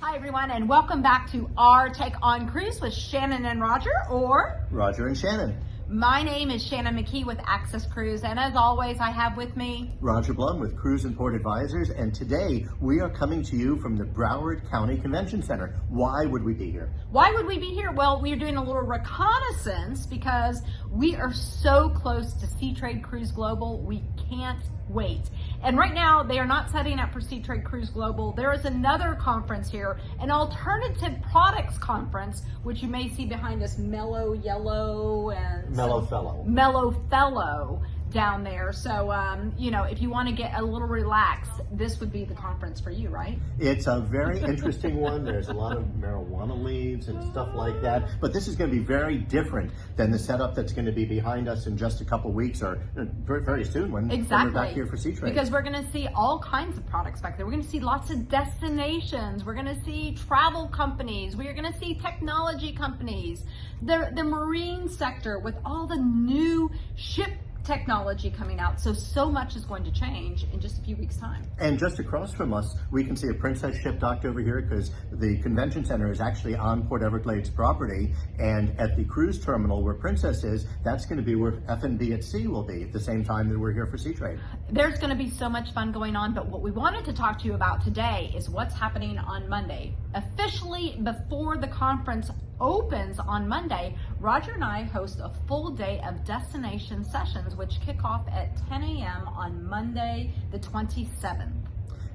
Hi everyone, and welcome back to our Take on Cruise with Shannon and Roger, or Roger and Shannon. My name is Shannon McKee with Access Cruise, and as always, I have with me Roger Blum with Cruise and Port Advisors, and today we are coming to you from the Broward County Convention Center. Why would we be here? Why would we be here? Well, we are doing a little reconnaissance because we are so close to Seatrade Cruise Global. We can't wait. And right now, they are not setting up for Seatrade Cruise Global. There is another conference here, an alternative products conference, which you may see behind us, Mellow Yellow and Mellow Fellow. Mellow Fellow down there. So, if you want to get a little relaxed, this would be the conference for you, right? It's a very interesting one. There's a lot of marijuana leaves and stuff like that. But this is going to be very different than the setup that's going to be behind us in just a couple weeks or very, very soon when we're back here for Seatrade. Because we're going to see all kinds of products back there. We're going to see lots of destinations. We're going to see travel companies. We are going to see technology companies. The marine sector with all the new ship technology coming out. So much is going to change in just a few weeks' time. And just across from us, we can see a Princess ship docked over here because the convention center is actually on Port Everglades property. And at the cruise terminal where Princess is, that's going to be where F&B at Sea will be at the same time that we're here for Seatrade. There's going to be so much fun going on, but what we wanted to talk to you about today is what's happening on Monday. Officially, before the conference opens on Monday, Roger and I host a full day of destination sessions which kick off at 10 a.m. on Monday the 27th.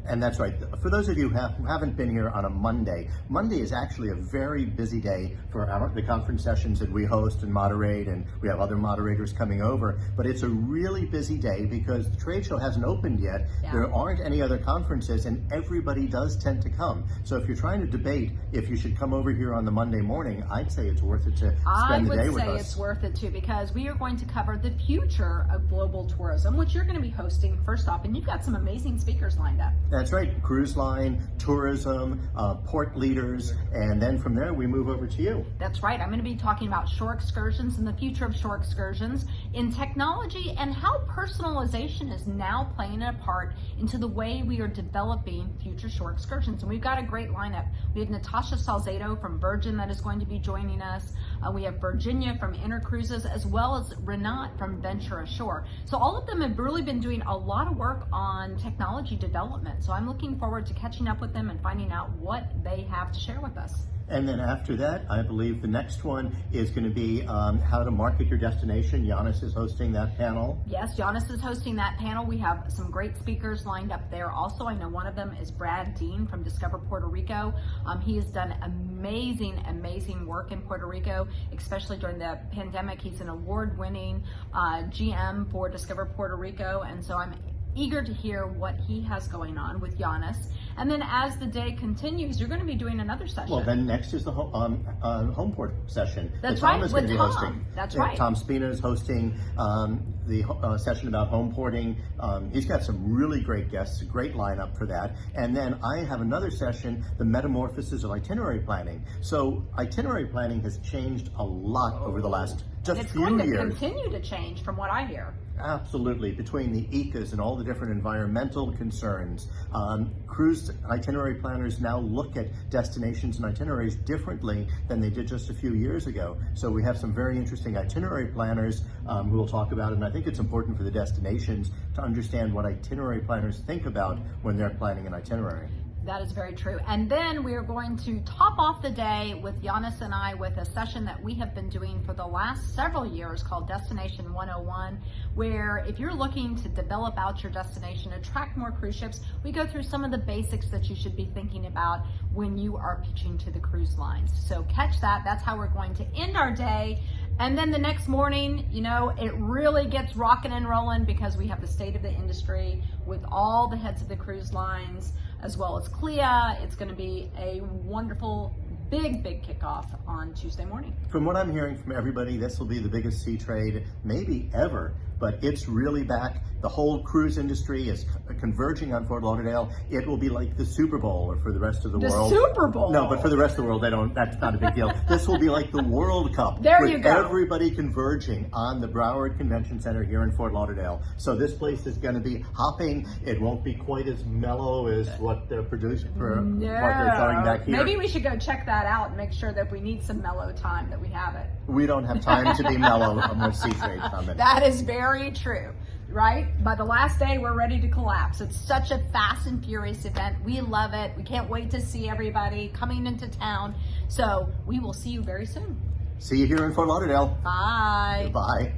And that's right. For those of you who haven't been here on a Monday, Monday is actually a very busy day for the conference sessions that we host and moderate, and we have other moderators coming over. But it's a really busy day because the trade show hasn't opened yet. Yeah. There aren't any other conferences, and everybody does tend to come. So if you're trying to debate if you should come over here on the Monday morning, I'd say it's worth it to spend the day with us. I would say it's worth it too, because we are going to cover the future of global tourism, which you're going to be hosting first off, and you've got some amazing speakers lined up. That's right. Cruise line, tourism, port leaders, and then from there we move over to you. That's right. I'm going to be talking about shore excursions and the future of shore excursions in technology and how personalization is now playing a part into the way we are developing future shore excursions. And we've got a great lineup. We have Natasha Salzedo from Virgin that is going to be joining us. We have Virginia from Inter Cruises, as well as Renat from Venture Ashore. So all of them have really been doing a lot of work on technology development. So I'm looking forward to catching up with them and finding out what they have to share with us. And then after that, I believe the next one is going to be how to market your destination. Ioannis is hosting that panel. Yes, Ioannis is hosting that panel. We have some great speakers lined up there. Also, I know one of them is Brad Dean from Discover Puerto Rico. He has done amazing work in Puerto Rico, especially during the pandemic. He's an award-winning GM for Discover Puerto Rico, and so I'm eager to hear what he has going on with Ioannis. And then as the day continues, you're going to be doing another session. Well, then next is the home port session. That's that right, Tom is with going to be Tom. hosting. That's right. Tom Spina is hosting the session about home porting. He's got some really great guests, a great lineup for that. And then I have another session, the metamorphosis of itinerary planning. So itinerary planning has changed a lot over the last just few years. It's going to continue to change from what I hear. Absolutely. Between the ECAs and all the different environmental concerns, cruise itinerary planners now look at destinations and itineraries differently than they did just a few years ago. So we have some very interesting itinerary planners who will talk about it. And I think it's important for the destinations to understand what itinerary planners think about when they're planning an itinerary. That is very true. And then we are going to top off the day with Ioannis and I with a session that we have been doing for the last several years called Destination 101, where if you're looking to develop out your destination, attract more cruise ships, we go through some of the basics that you should be thinking about when you are pitching to the cruise lines. So catch that. That's how we're going to end our day. And then the next morning, it really gets rocking and rolling because we have the state of the industry with all the heads of the cruise lines, as well as CLIA. It's going to be a wonderful, big kickoff on Tuesday morning. From what I'm hearing from everybody, this will be the biggest sea trade maybe ever, but it's really back. The whole cruise industry is converging on Fort Lauderdale. It will be like the Super Bowl, or for the rest of the world. The Super Bowl? No, but for the rest of the world, that's not a big deal. This will be like the World Cup. There you with go. Everybody converging on the Broward Convention Center here in Fort Lauderdale. So this place is going to be hopping. It won't be quite as mellow as what they're producing for what they're showing back here. Maybe we should go check that out and make sure that if we need some mellow time that we have it. We don't have time to be mellow on the Seatrade Summit. That is very true, right? By the last day, we're ready to collapse. It's such a fast and furious event. We love it. We can't wait to see everybody coming into town. So we will see you very soon. See you here in Fort Lauderdale. Bye. Bye.